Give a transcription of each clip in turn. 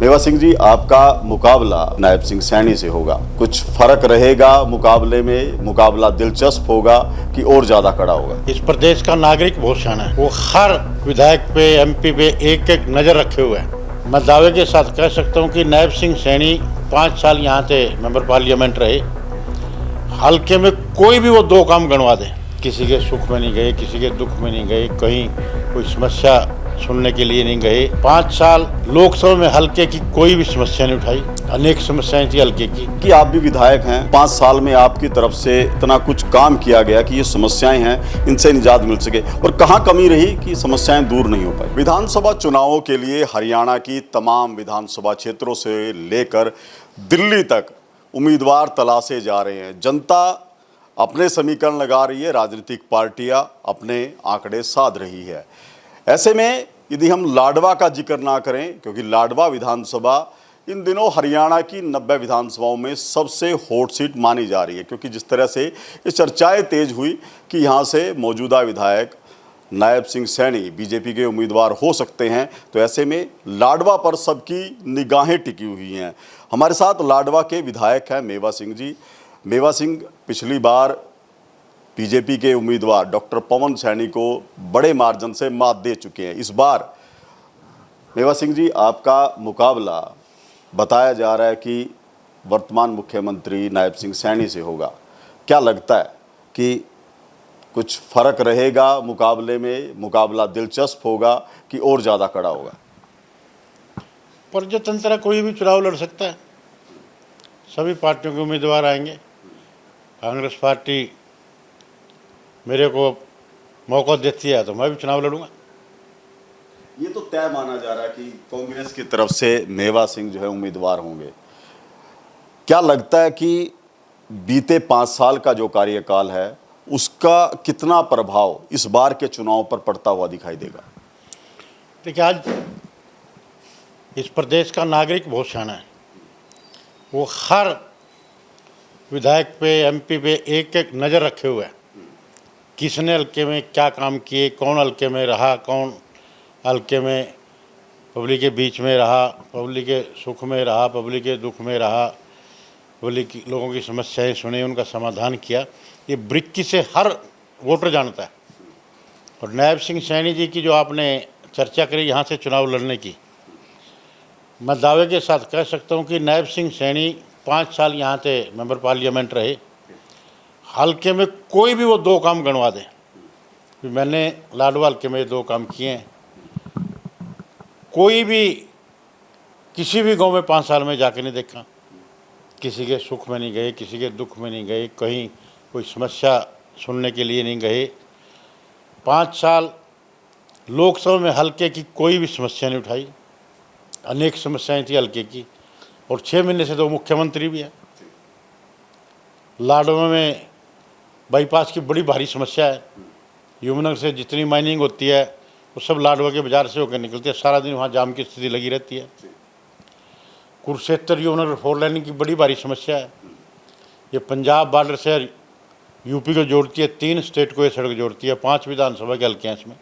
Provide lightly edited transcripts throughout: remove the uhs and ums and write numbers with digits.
मेवा सिंह जी, आपका मुकाबला नायब सिंह सैनी से होगा। कुछ फर्क रहेगा मुकाबले में? मुकाबला दिलचस्प होगा कि और ज्यादा कड़ा होगा? इस प्रदेश का नागरिक बहुत शाना है। वो हर विधायक पे, एमपी पे एक एक नजर रखे हुए है। मैं दावे के साथ कह सकता हूँ कि नायब सिंह सैनी 5 साल यहाँ से मेंबर पार्लियामेंट रहे। हल्के में कोई भी वो 2 काम गणवा दे। किसी के सुख में नहीं गए, किसी के दुख में नहीं गए, कहीं कोई समस्या सुनने के लिए नहीं गए। 5 साल लोकसभा में हल्के की कोई भी समस्या नहीं उठाई। अनेक समस्याएं थी हल्के की। कि आप भी विधायक हैं, 5 साल में आपकी तरफ से इतना कुछ काम किया गया कि ये समस्याएं हैं, इनसे निजात मिल सके, और कहाँ कमी रही कि समस्याएं दूर नहीं हो पाई? विधानसभा चुनावों के लिए हरियाणा की तमाम विधानसभा क्षेत्रों से लेकर दिल्ली तक उम्मीदवार तलाशे जा रहे हैं। जनता अपने समीकरण लगा रही है, राजनीतिक पार्टियां अपने आंकड़े साध रही है। ऐसे में यदि हम लाडवा का जिक्र ना करें, क्योंकि लाडवा विधानसभा इन दिनों हरियाणा की 90 विधानसभाओं में सबसे हॉट सीट मानी जा रही है, क्योंकि जिस तरह से ये चर्चाएं तेज हुई कि यहाँ से मौजूदा विधायक नायब सिंह सैनी बीजेपी के उम्मीदवार हो सकते हैं, तो ऐसे में लाडवा पर सबकी निगाहें टिकी हुई हैं। हमारे साथ लाडवा के विधायक हैं मेवा सिंह जी। मेवा सिंह पिछली बार बीजेपी के उम्मीदवार डॉक्टर पवन सैनी को बड़े मार्जिन से मात दे चुके हैं। इस बार मेवा सिंह जी, आपका मुकाबला बताया जा रहा है कि वर्तमान मुख्यमंत्री नायब सिंह सैनी से होगा। क्या लगता है कि कुछ फर्क रहेगा मुकाबले में? मुकाबला दिलचस्प होगा कि और ज़्यादा कड़ा होगा? प्रजातंत्र कोई भी चुनाव लड़ सकता है। सभी पार्टियों के उम्मीदवार आएंगे। कांग्रेस पार्टी मेरे को मौका देती है तो मैं भी चुनाव लड़ूंगा। ये तो तय माना जा रहा है कि कांग्रेस की तरफ से मेवा सिंह जो है उम्मीदवार होंगे। क्या लगता है कि बीते 5 साल का जो कार्यकाल है उसका कितना प्रभाव इस बार के चुनाव पर पड़ता हुआ दिखाई देगा? देखिए, आज इस प्रदेश का नागरिक बहुत शाना है। वो हर विधायक पे, एमपी पे एक एक नज़र रखे हुए है। किसने हल्के में क्या काम किए, कौन हल्के में रहा, कौन हल्के में पब्लिक के बीच में रहा, पब्लिक के सुख में रहा, पब्लिक के दुख में रहा, पब्लिक लोगों की समस्याएं सुनी, उनका समाधान किया। ये बारीकी से हर वोटर जानता है। और नायब सिंह सैनी जी की जो आपने चर्चा करी यहाँ से चुनाव लड़ने की, मैं दावे के साथ कह सकता हूँ कि नायब सिंह सैनी 5 साल यहाँ से मेंबर पार्लियामेंट रहे। हल्के में कोई भी वो 2 काम गणवा दे। मैंने लाडवा हल्के में 2 काम किए हैं। कोई भी किसी भी गांव में 5 साल में जाके नहीं देखा। किसी के सुख में नहीं गए, किसी के दुख में नहीं गए, कहीं कोई समस्या सुनने के लिए नहीं गए। 5 साल लोकसभा में हल्के की कोई भी समस्या नहीं उठाई। अनेक समस्याएं थी हल्के की। और 6 महीने से तो मुख्यमंत्री भी है। लाडवा में बाईपास की बड़ी भारी समस्या है। यमुना से जितनी माइनिंग होती है वो सब लाडवा के बाजार से होकर निकलती है। सारा दिन वहाँ जाम की स्थिति लगी रहती है। कुरुक्षेत्र यमुना 4 लाइनिंग की बड़ी भारी समस्या है। ये पंजाब बॉर्डर से यूपी को जोड़ती है। 3 स्टेट को ये सड़क जोड़ती है। 5 विधानसभा के हल्के हैं इसमें,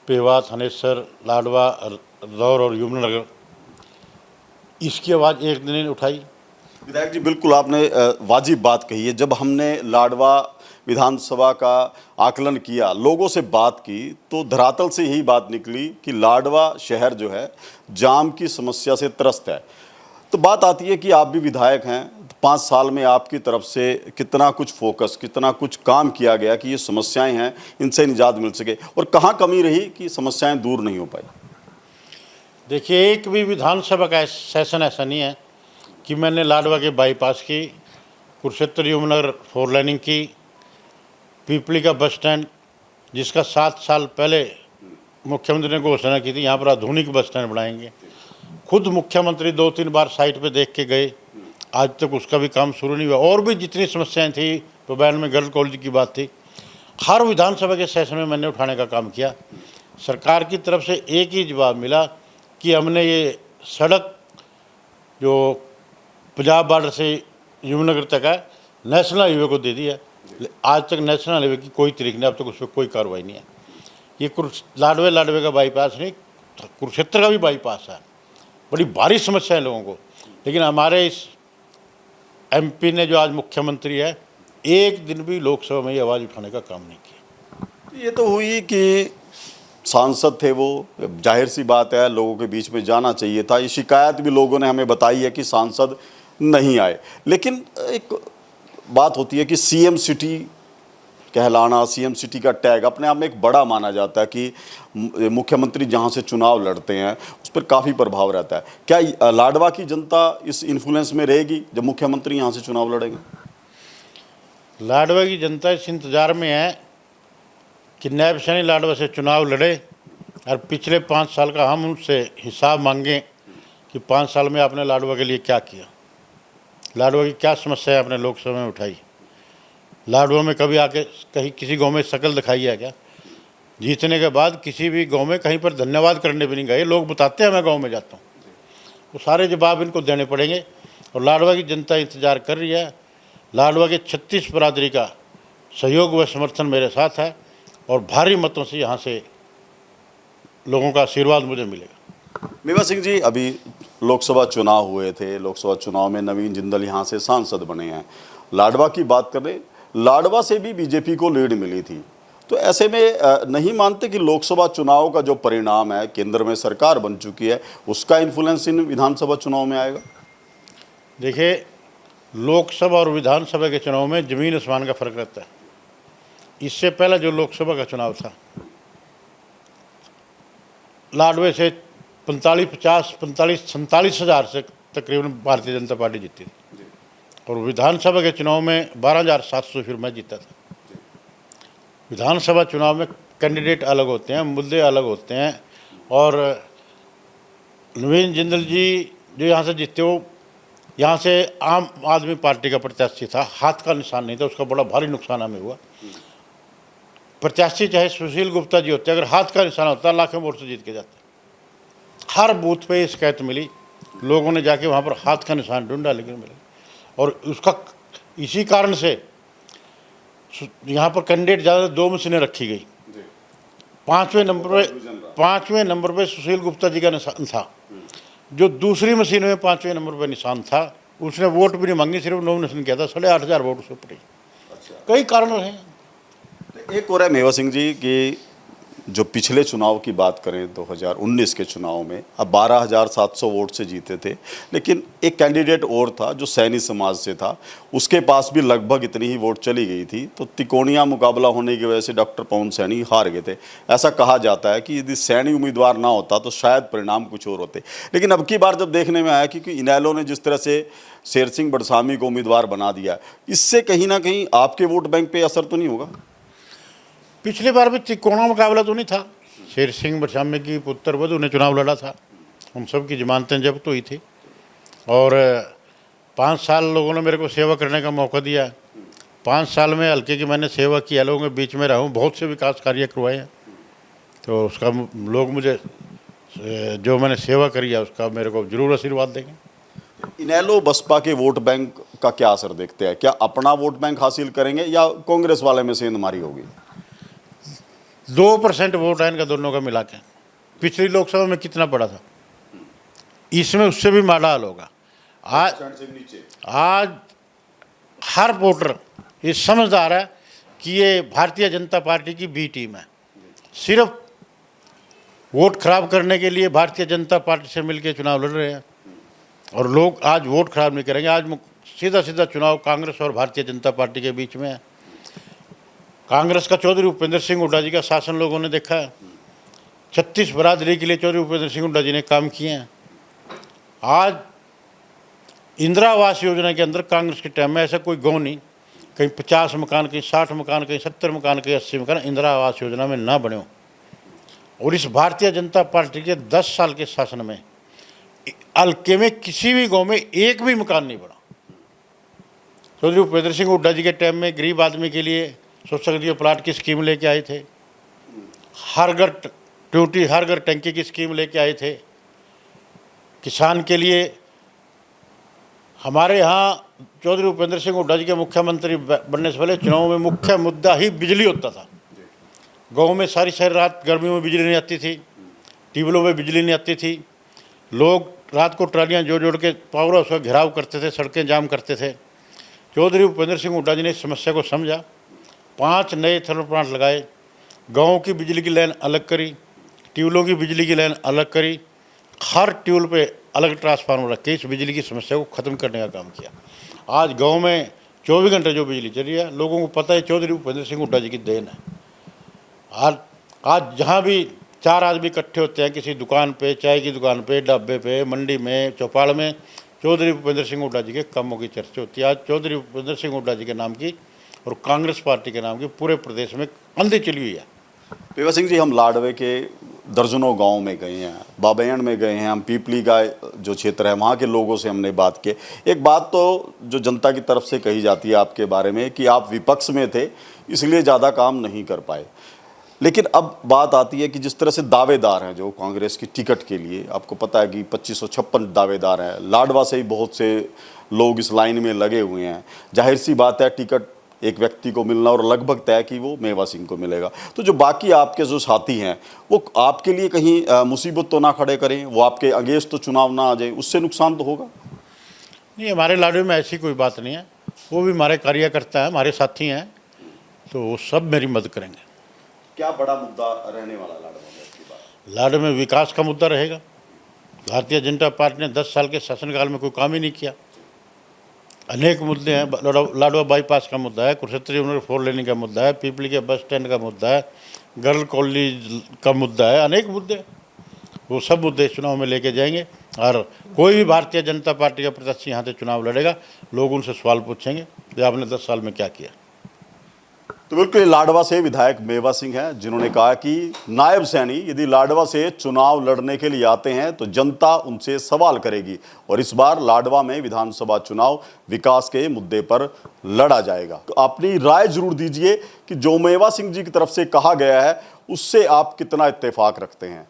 पेवा, थानेसर, लाडवा, रदौर और यमुनानगर। इसकी आवाज़ एक दिन नहीं उठाई। विधायक जी, बिल्कुल आपने वाजिब बात कही है। जब हमने लाडवा विधानसभा का आकलन किया, लोगों से बात की, तो धरातल से यही बात निकली कि लाडवा शहर जो है जाम की समस्या से त्रस्त है। तो बात आती है कि आप भी विधायक हैं, 5 साल में आपकी तरफ से कितना कुछ फोकस, कितना कुछ काम किया गया कि ये समस्याएं हैं, इनसे निजात मिल सके, और कहाँ कमी रही कि समस्याएं दूर नहीं हो पाई? देखिए, एक भी विधानसभा का सेशन ऐसा नहीं है कि मैंने लाडवा के बाईपास की, कुरुक्षेत्र यमुनानगर 4 लाइनिंग की, पीपली का बस स्टैंड जिसका 7 साल पहले मुख्यमंत्री ने घोषणा की थी यहाँ पर आधुनिक बस स्टैंड बनाएंगे। खुद मुख्यमंत्री 2-3 बार साइट पे देख के गए, आज तक उसका भी काम शुरू नहीं हुआ। और भी जितनी समस्याएं थी, तो बयान में गर्ल कॉलेज की बात थी, हर विधानसभा के सेशन में मैंने उठाने का काम किया। सरकार की तरफ से एक ही जवाब मिला कि हमने ये सड़क जो पंजाब बॉर्डर से यमुनानगर तक है नेशनल हाईवे को दे दिया। आज तक नेशनल हाईवे की कोई तरीक नहीं, अब तक उस पर कोई कार्रवाई नहीं है। ये लाडवे का बाईपास नहीं, कुरुक्षेत्र का भी बाईपास है। बड़ी भारी समस्या है लोगों को। लेकिन हमारे इस एमपी ने जो आज मुख्यमंत्री है, एक दिन भी लोकसभा में ये आवाज़ उठाने का काम नहीं किया। ये तो हुई कि सांसद थे वो, जाहिर सी बात है लोगों के बीच में जाना चाहिए था। ये शिकायत भी लोगों ने हमें बताई है कि सांसद नहीं आए। लेकिन एक बात होती है कि सीएम सिटी कहलाना, सीएम सिटी का टैग अपने आप में एक बड़ा माना जाता है कि मुख्यमंत्री जहां से चुनाव लड़ते हैं उस पर काफ़ी प्रभाव रहता है। क्या लाडवा की जनता इस इन्फ्लुएंस में रहेगी जब मुख्यमंत्री यहां से चुनाव लड़ेंगे? लाडवा की जनता इस इंतज़ार में है कि नैब सैनी लाडवा से चुनाव लड़े और पिछले 5 साल का हम उनसे हिसाब मांगें कि 5 साल में आपने लाडवा के लिए क्या किया, लाडवा की क्या समस्या आपने लोकसभा में उठाई, लाडवा में कभी आके कहीं किसी गांव में शक्ल दिखाई है क्या? जीतने के बाद किसी भी गांव में कहीं पर धन्यवाद करने भी नहीं गए। लोग बताते हैं मैं गांव में जाता हूँ, वो सारे जवाब इनको देने पड़ेंगे। और लाडवा की जनता इंतज़ार कर रही है। लाडवा के 36 बरादरी का सहयोग व समर्थन मेरे साथ है और भारी मतों से यहाँ से लोगों का आशीर्वाद मुझे मिलेगा। मेवा सिंह जी, अभी लोकसभा चुनाव हुए थे, लोकसभा चुनाव में नवीन जिंदल यहाँ से सांसद बने हैं। लाडवा की बात करें, लाडवा से भी बीजेपी को लीड मिली थी। तो ऐसे में नहीं मानते कि लोकसभा चुनाव का जो परिणाम है, केंद्र में सरकार बन चुकी है, उसका इन्फ्लुएंस इन विधानसभा चुनाव में आएगा? देखिए, लोकसभा और विधानसभा के चुनाव में ज़मीन आसमान का फर्क रहता है। इससे पहले जो लोकसभा का चुनाव था, लाडवे से 47 हज़ार से तकरीबन भारतीय जनता पार्टी जीती थी और विधानसभा के चुनाव में 12,700 फिर मैं जीता था। विधानसभा चुनाव में कैंडिडेट अलग होते हैं, मुद्दे अलग होते हैं। और नवीन जिंदल जी जो यहाँ से जीते, वो यहाँ से आम आदमी पार्टी का प्रत्याशी था, हाथ का निशान नहीं था, उसका बड़ा भारी नुकसान हमें हुआ। प्रत्याशी चाहे सुशील गुप्ता जी होते, अगर हाथ का निशान होता लाखों वोट से जीत के जाते। हर बूथ पे शिकायत मिली, लोगों ने जाके वहाँ पर हाथ का निशान ढूंढा लेकिन मिला। और उसका इसी कारण से यहाँ पर कैंडिडेट ज़्यादा 2 मशीनें रखी गई। 5वें नंबर पे सुशील गुप्ता जी का निशान था। जो दूसरी मशीन में 5वें नंबर पे निशान था, उसने वोट भी नहीं मांगी, सिर्फ नॉमिनेशन किया था। 8,500 वोट उसको पड़ी। कई कारण रहे। एक और है मेवा सिंह जी कि जो पिछले चुनाव की बात करें 2019 के चुनाव में, अब 12,700 वोट से जीते थे, लेकिन एक कैंडिडेट और था जो सैनी समाज से था, उसके पास भी लगभग इतनी ही वोट चली गई थी। तो तिकोनिया मुकाबला होने की वजह से डॉक्टर पवन सैनी हार गए थे। ऐसा कहा जाता है कि यदि सैनी उम्मीदवार ना होता तो शायद परिणाम कुछ और होते। लेकिन अब की बार जब देखने में आया कि इनेलो ने जिस तरह से शेर सिंह बड़सामी को उम्मीदवार बना दिया, इससे कहीं ना कहीं आपके वोट बैंक पे असर तो नहीं होगा? पिछली बार भी तिकोना मुकाबला तो नहीं था। शेर सिंह बड़सामी की पुत्र वधु ने चुनाव लड़ा था, हम सब की जमानतें जब्त हुई थी और 5 साल लोगों ने मेरे को सेवा करने का मौका दिया। 5 साल में हल्के की मैंने सेवा की, लोगों के बीच में रहा हूँ, बहुत से विकास कार्य करवाए हैं। तो उसका लोग मुझे जो मैंने सेवा करी है उसका मेरे को जरूर आशीर्वाद देंगे। इनेलो बसपा के वोट बैंक का क्या असर देखते हैं? क्या अपना वोट बैंक हासिल करेंगे या कांग्रेस वाले में सेंधमारी होगी? 2% वोट है इनका दोनों का मिला के। पिछली लोकसभा में कितना पड़ा था, इसमें उससे भी माड़ा हाल होगा। आज हर वोटर ये समझदार है कि ये भारतीय जनता पार्टी की बी टीम है। सिर्फ वोट खराब करने के लिए भारतीय जनता पार्टी से मिलकर चुनाव लड़ रहे हैं और लोग आज वोट खराब नहीं करेंगे। आज सीधा चुनाव कांग्रेस और भारतीय जनता पार्टी के बीच में है। कांग्रेस का चौधरी उपेंद्र सिंह हुड्डा जी का शासन लोगों ने देखा है। 36 बरादरी के लिए चौधरी उपेंद्र सिंह हुड्डा जी ने काम किए हैं। आज इंदिरा आवास योजना के अंदर कांग्रेस के टाइम में ऐसा कोई गाँव नहीं, कहीं 50 मकान, कहीं 60 मकान, कहीं 70 मकान, कहीं 80 मकान इंदिरा आवास योजना में ना बने हो। और इस भारतीय जनता पार्टी के 10 साल के शासन में हल्के में किसी भी गांव में एक भी मकान नहीं बना। चौधरी उपेंद्र सिंह हुड्डा जी के टाइम में गरीब आदमी के लिए सोसाइटी प्लाट की स्कीम लेके आए थे, हर घर टूटी हर घर टंकी की स्कीम लेके आए थे। किसान के लिए हमारे यहाँ चौधरी उपेंद्र सिंह हुड्डा जी के मुख्यमंत्री बनने से पहले चुनाव में मुख्य मुद्दा ही बिजली होता था। गाँव में सारी रात गर्मियों में बिजली नहीं आती थी, ट्यूबवेलों में बिजली नहीं आती थी, लोग रात को ट्रालियां जोड़ जोड़ के पावर हाउस का घेराव करते थे, सड़कें जाम करते थे। चौधरी भूपेंद्र सिंह हुड्डा जी ने इस समस्या को समझा, 5 नए थर्मल प्लांट लगाए, गाँव की बिजली की लाइन अलग करी, ट्यूबलों की बिजली की लाइन अलग करी, हर ट्यूब पे अलग ट्रांसफार्मर रख के इस बिजली की समस्या को ख़त्म करने का काम किया। आज गांव में 24 घंटे जो बिजली चल रही है, लोगों को पता है चौधरी भूपेंद्र सिंह हुड्डा जी की देन है। आज जहाँ भी 4 आदमी इकट्ठे होते हैं, किसी दुकान पे, चाय की दुकान पे, ढाबे पे, मंडी में, चौपाल में, चौधरी भूपेंद्र सिंह हुड्डा जी के कामों की चर्चा होती है। आज चौधरी भूपेंद्र सिंह हुड्डा जी के नाम की और कांग्रेस पार्टी के नाम की पूरे प्रदेश में अंधी चली हुई है। मेवा सिंह जी, हम लाडवे के दर्जनों गांव में गए हैं, बाबैन में गए हैं, हम पीपली का जो क्षेत्र है वहाँ के लोगों से हमने बात की। एक बात तो जो जनता की तरफ से कही जाती है आपके बारे में कि आप विपक्ष में थे इसलिए ज़्यादा काम नहीं कर पाए, लेकिन अब बात आती है कि जिस तरह से दावेदार हैं जो कांग्रेस की टिकट के लिए, आपको पता है कि 2556 दावेदार हैं, लाडवा से ही बहुत से लोग इस लाइन में लगे हुए हैं। जाहिर सी बात है टिकट एक व्यक्ति को मिलना और लगभग तय कि वो मेवा सिंह को मिलेगा। तो जो बाकी आपके जो साथी हैं वो आपके लिए कहीं मुसीबत तो ना खड़े करें, वो आपके अगेंस्ट तो चुनाव ना आ जाए, उससे नुकसान तो होगा नहीं। हमारे लाडवे में ऐसी कोई बात नहीं है, वो भी हमारे कार्यकर्ता हैं, हमारे साथी हैं, तो वो सब मेरी मदद करेंगे। क्या बड़ा मुद्दा रहने वाला लाडवा में इसकी बात? लाडवे में विकास का मुद्दा रहेगा। भारतीय जनता पार्टी ने 10 साल के शासनकाल में कोई काम ही नहीं किया। अनेक मुद्दे हैं, लाडवा बाईपास का मुद्दा है, कुरुक्षेत्र यूनिवर्सिटी 4 लेने का मुद्दा है, पीपली के बस स्टैंड का मुद्दा है, गर्ल कॉलेज का मुद्दा है, अनेक मुद्दे। वो सब मुद्दे चुनाव में लेके जाएंगे और कोई भी भारतीय जनता पार्टी का प्रत्याशी यहाँ से चुनाव लड़ेगा, लोग उनसे सवाल पूछेंगे कि आपने 10 साल में क्या किया। तो बिल्कुल लाडवा से विधायक मेवा सिंह हैं जिन्होंने कहा कि नायब सैनी यदि लाडवा से चुनाव लड़ने के लिए आते हैं तो जनता उनसे सवाल करेगी और इस बार लाडवा में विधानसभा चुनाव विकास के मुद्दे पर लड़ा जाएगा। तो अपनी राय जरूर दीजिए कि जो मेवा सिंह जी की तरफ से कहा गया है उससे आप कितना इत्तेफाक रखते हैं।